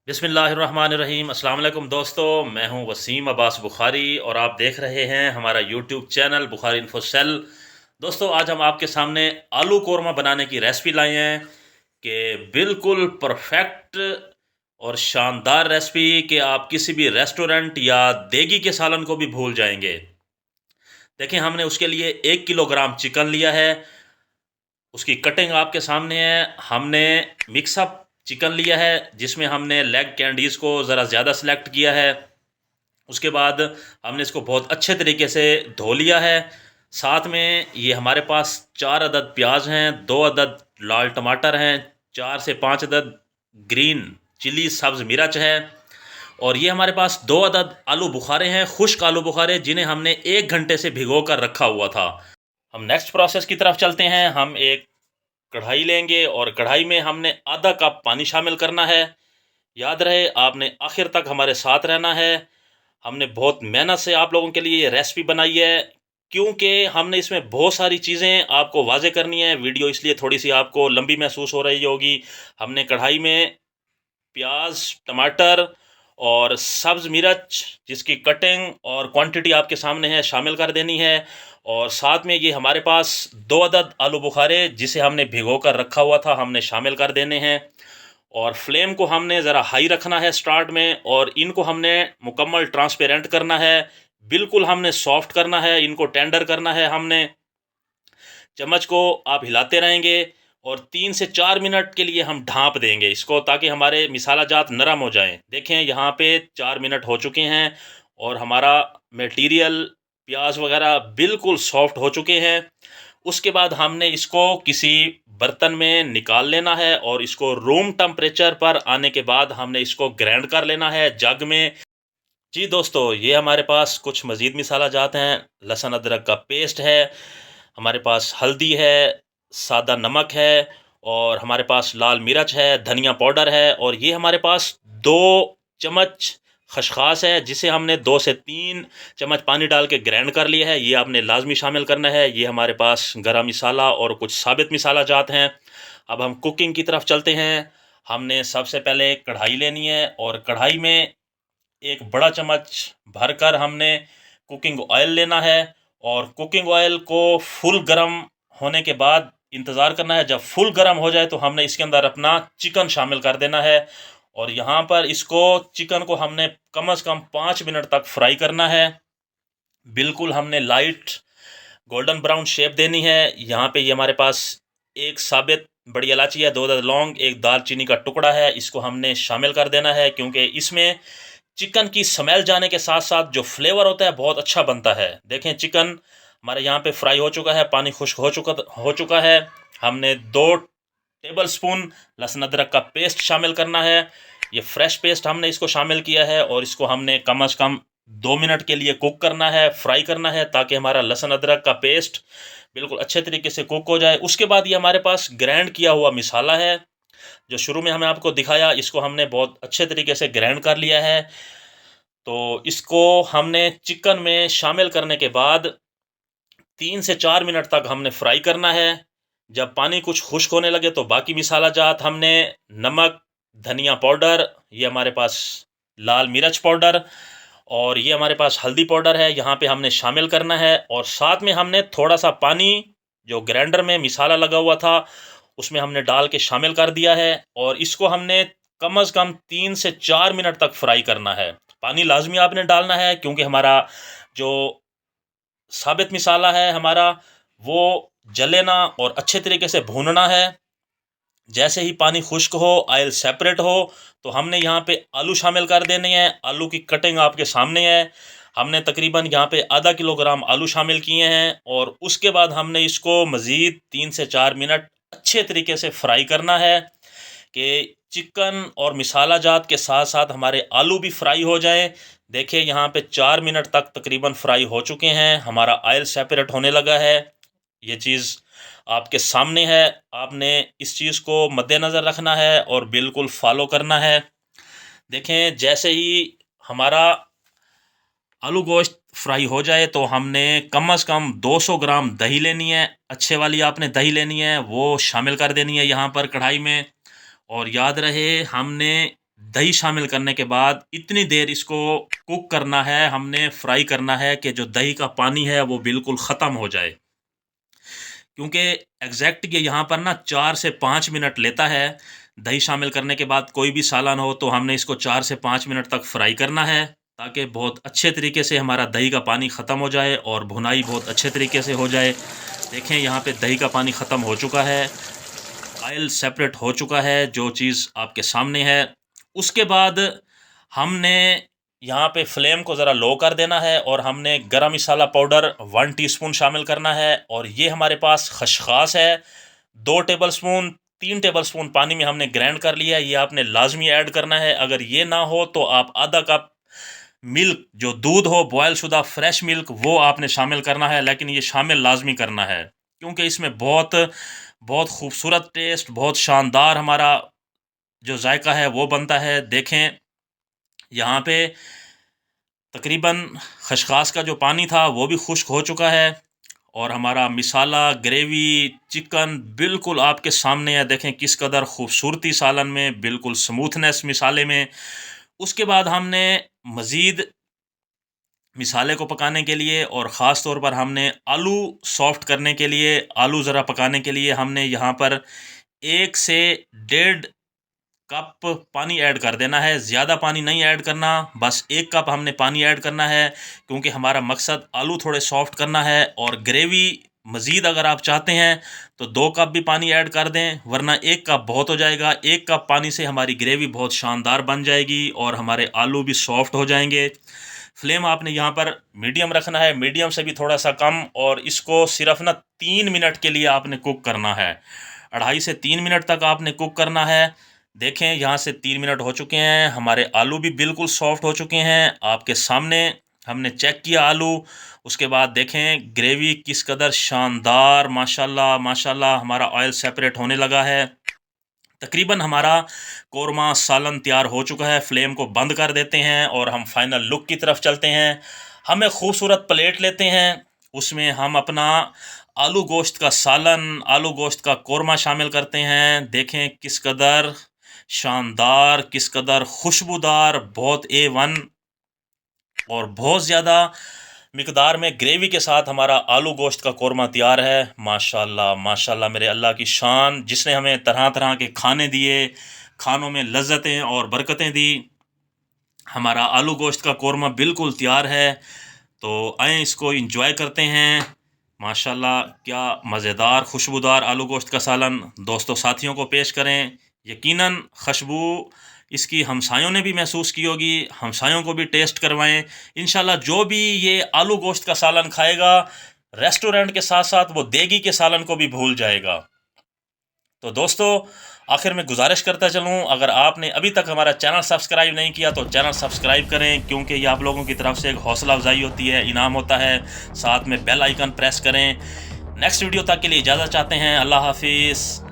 बिस्मिल्लाहिर्रहमानिर्रहीम। अस्सलाम वालेकुम दोस्तों, मैं हूं वसीम अब्बास बुखारी और आप देख रहे हैं हमारा YouTube channel Bukhari info cell. दोस्तों, आज हम आपके सामने आलू कोरमा बनाने की रेसिपी लाए हैं कि बिल्कुल परफेक्ट और शानदार रेसिपी कि आप किसी भी रेस्टोरेंट या देगी के सालन को भी भूल जाएंगे। देखिए, हमने उसके लिए 1 किलोग्राम चिकन लिया है। उसकी कटिंग आपके सामने है। हमने मिक्सअप चिकन लिया है जिसमें हमने लेग कैंडीज़ को ज़रा ज़्यादा सेलेक्ट किया है। उसके बाद हमने इसको बहुत अच्छे तरीके से धो लिया है। साथ में ये हमारे पास 4 अदद प्याज हैं, 2 अदद लाल टमाटर हैं, 4 से 5 अदद ग्रीन चिली सब्ज़ मिर्च है, और ये हमारे पास 2 अदद आलू बुखारे हैं, खुश्क आलू बुखारे, जिन्हें हमने 1 घंटे से भिगो कर रखा हुआ था। हम नेक्स्ट प्रोसेस की तरफ चलते हैं। हम एक कढ़ाई लेंगे और कढ़ाई में हमने आधा कप पानी शामिल करना है। याद रहे, आपने आखिर तक हमारे साथ रहना है। हमने बहुत मेहनत से आप लोगों के लिए ये रेसिपी बनाई है, क्योंकि हमने इसमें बहुत सारी चीज़ें आपको वाजे करनी है। वीडियो इसलिए थोड़ी सी आपको लंबी महसूस हो रही होगी। हमने कढ़ाई में प्याज, टमाटर और सब्ज़ मिर्च, जिसकी कटिंग और क्वांटिटी आपके सामने है, शामिल कर देनी है। और साथ में ये हमारे पास 2 अदद आलू बुखारे, जिसे हमने भिगो कर रखा हुआ था, हमने शामिल कर देने हैं। और फ्लेम को हमने ज़रा हाई रखना है स्टार्ट में, और इनको हमने मुकम्मल ट्रांसपेरेंट करना है। बिल्कुल हमने सॉफ्ट करना है, इनको टेंडर करना है। हमने चम्मच को आप हिलाते रहेंगे और 3 से 4 मिनट के लिए हम ढाँप देंगे इसको, ताकि हमारे मिसाला जात नरम हो जाएं। देखें, यहाँ पे 4 मिनट हो चुके हैं और हमारा मटेरियल प्याज वगैरह बिल्कुल सॉफ्ट हो चुके हैं। उसके बाद हमने इसको किसी बर्तन में निकाल लेना है और इसको रूम टेम्परेचर पर आने के बाद हमने इसको ग्राइंड कर लेना है जग में। जी दोस्तों, ये हमारे पास कुछ मज़ीद मिसाला जात हैं। लहसुन अदरक का पेस्ट है, हमारे पास हल्दी है, सादा नमक है, और हमारे पास लाल मिर्च है, धनिया पाउडर है, और ये हमारे पास 2 चम्मच खसखास है, जिसे हमने 2 से 3 चम्मच पानी डाल के ग्राइंड कर लिया है। ये आपने लाजमी शामिल करना है। ये हमारे पास गरम मसाला और कुछ साबित मसाला जात हैं। अब हम कुकिंग की तरफ चलते हैं। हमने सबसे पहले कढ़ाई लेनी है और कढ़ाई में 1 बड़ा चम्मच भरकर हमने कुकिंग ऑयल लेना है, और कुकिंग ऑयल को फुल गरम होने के बाद इंतज़ार करना है। जब फुल गरम हो जाए तो हमने इसके अंदर अपना चिकन शामिल कर देना है, और यहाँ पर इसको चिकन को हमने कम से कम 5 मिनट तक फ्राई करना है। बिल्कुल हमने लाइट गोल्डन ब्राउन शेप देनी है। यहाँ पे ये हमारे पास एक साबित बड़ी इलायची है, 2 लौंग, एक दालचीनी का टुकड़ा है, इसको हमने शामिल कर देना है, क्योंकि इसमें चिकन की स्मेल जाने के साथ साथ जो फ्लेवर होता है बहुत अच्छा बनता है। देखें, चिकन हमारे यहाँ पे फ्राई हो चुका है, पानी खुश्क हो चुका है। हमने 2 टेबल स्पून लहसुन अदरक का पेस्ट शामिल करना है। ये फ्रेश पेस्ट हमने इसको शामिल किया है, और इसको हमने कम से कम 2 मिनट के लिए कुक करना है, फ्राई करना है, ताकि हमारा लहसुन अदरक का पेस्ट बिल्कुल अच्छे तरीके से कुक हो जाए। उसके बाद ये हमारे पास ग्राइंड किया हुआ मिसाला है, जो शुरू में हमें आपको दिखाया, इसको हमने बहुत अच्छे तरीके से ग्राइंड कर लिया है। तो इसको हमने चिकन में शामिल करने के बाद 3 से 4 मिनट तक हमने फ्राई करना है। जब पानी कुछ खुश्क होने लगे तो बाकी मिसाला जात हमने नमक, धनिया पाउडर, ये हमारे पास लाल मिर्च पाउडर, और ये हमारे पास हल्दी पाउडर है, यहाँ पे हमने शामिल करना है। और साथ में हमने थोड़ा सा पानी जो ग्राइंडर में मिसाला लगा हुआ था उसमें हमने डाल के शामिल कर दिया है, और इसको हमने कम से कम 3 से 4 मिनट तक फ्राई करना है। पानी लाजमी आपने डालना है, क्योंकि हमारा जो साबित मिसाला है हमारा, वो जले ना और अच्छे तरीके से भूनना है। जैसे ही पानी खुश्क हो, ऑयल सेपरेट हो, तो हमने यहाँ पे आलू शामिल कर देने हैं। आलू की कटिंग आपके सामने है। हमने तकरीबन यहाँ पे ½ किलोग्राम आलू शामिल किए हैं, और उसके बाद हमने इसको मज़ीद 3 से 4 मिनट अच्छे तरीके से फ्राई करना है, कि चिकन और मिसाला जात के साथ साथ हमारे आलू भी फ्राई हो जाएं। देखिए, यहाँ पे 4 मिनट तक तकरीबन फ्राई हो चुके हैं, हमारा ऑयल सेपरेट होने लगा है। ये चीज़ आपके सामने है। आपने इस चीज़ को मद्देनज़र रखना है और बिल्कुल फॉलो करना है। देखें, जैसे ही हमारा आलू गोश्त फ्राई हो जाए तो हमने कम से कम 200 ग्राम दही लेनी है। अच्छे वाली आपने दही लेनी है, वो शामिल कर देनी है यहाँ पर कढ़ाई में। और याद रहे, हमने दही शामिल करने के बाद इतनी देर इसको कुक करना है, हमने फ्राई करना है कि जो दही का पानी है वो बिल्कुल ख़त्म हो जाए। क्योंकि एग्जैक्ट ये यहाँ पर ना 4 से 5 मिनट लेता है। दही शामिल करने के बाद कोई भी सालन हो तो हमने इसको 4 से 5 मिनट तक फ्राई करना है, ताकि बहुत अच्छे तरीके से हमारा दही का पानी ख़त्म हो जाए और भुनाई बहुत अच्छे तरीके से हो जाए। देखें यहाँ पे दही का पानी ख़त्म हो चुका है, ऑयल सेपरेट हो चुका है, जो चीज़ आपके सामने है। उसके बाद हमने यहाँ पे फ्लेम को ज़रा लो कर देना है और हमने गरम मसाला पाउडर 1 टीस्पून शामिल करना है। और ये हमारे पास खसखस है 2 टेबलस्पून, 3 टेबलस्पून पानी में हमने ग्राइंड कर लिया है, ये आपने लाजमी ऐड करना है। अगर ये ना हो तो आप आधा कप मिल्क, जो दूध हो बॉयल शुदा फ्रेश मिल्क, वो आपने शामिल करना है, लेकिन ये शामिल लाजमी करना है क्योंकि इसमें बहुत बहुत खूबसूरत टेस्ट, बहुत शानदार हमारा जो जायका है वो बनता है। देखें यहाँ पे तकरीबन खसखस का जो पानी था वो भी खुश्क हो चुका है और हमारा मसाला, ग्रेवी, चिकन बिल्कुल आपके सामने है। देखें किस कदर खूबसूरती सालन में, बिल्कुल स्मूथनेस मसाले में। उसके बाद हमने मज़ीद मसाले को पकाने के लिए और ख़ास तौर पर हमने आलू सॉफ्ट करने के लिए, आलू ज़रा पकाने के लिए हमने यहाँ पर 1 से 1.5 कप पानी ऐड कर देना है। ज़्यादा पानी नहीं ऐड करना, बस 1 कप हमने पानी ऐड करना है क्योंकि हमारा मकसद आलू थोड़े सॉफ्ट करना है। और ग्रेवी मज़ीद अगर आप चाहते हैं तो 2 कप भी पानी ऐड कर दें, वरना 1 कप बहुत हो जाएगा। 1 कप पानी से हमारी ग्रेवी बहुत शानदार बन जाएगी और हमारे आलू भी सॉफ्ट हो जाएंगे। फ्लेम आपने यहाँ पर मीडियम रखना है, मीडियम से भी थोड़ा सा कम, और इसको सिर्फ ना 3 मिनट के लिए आपने कुक करना है। 2.5 से 3 मिनट तक आपने कुक करना है। देखें यहाँ से 3 मिनट हो चुके हैं, हमारे आलू भी बिल्कुल सॉफ्ट हो चुके हैं, आपके सामने हमने चेक किया आलू। उसके बाद देखें ग्रेवी किस कदर शानदार, माशाल्लाह माशाल्लाह हमारा ऑयल सेपरेट होने लगा है। तकरीबन हमारा कोरमा सालन तैयार हो चुका है। फ्लेम को बंद कर देते हैं और हम फाइनल लुक की तरफ चलते हैं। हम एक खूबसूरत प्लेट लेते हैं, उसमें हम अपना आलू गोश्त का सालन, आलू गोश्त का कोरमा शामिल करते हैं। देखें किस कदर शानदार, किस कदर खुशबूदार, बहुत A1 और बहुत ज़्यादा मिकदार में ग्रेवी के साथ हमारा आलू गोश्त का कोरमा तैयार है। माशाल्लाह माशाल्लाह, मेरे अल्लाह की शान, जिसने हमें तरह तरह के खाने दिए, खानों में लज्जतें और बरकतें दी। हमारा आलू गोश्त का कोरमा बिल्कुल तैयार है, तो आएँ इसको इंजॉय करते हैं। माशाल्लाह क्या मज़ेदार खुशबूदार आलू गोश्त का सालन दोस्तों साथियों को पेश करें। यकीनन खुशबू इसकी हमसायों ने भी महसूस की होगी, हमसायों को भी टेस्ट करवाएं। इंशाल्लाह जो भी ये आलू गोश्त का सालन खाएगा, रेस्टोरेंट के साथ साथ वो देगी के सालन को भी भूल जाएगा। तो दोस्तों आखिर में गुजारिश करता चलूँ, अगर आपने अभी तक हमारा चैनल सब्सक्राइब नहीं किया तो चैनल सब्सक्राइब करें, क्योंकि ये आप लोगों की तरफ से एक हौसला अफजाई होती है, इनाम होता है। साथ में बेल आइकन प्रेस करें। नेक्स्ट वीडियो तक के लिए इजाज़त चाहते हैं। अल्लाह हाफिज़।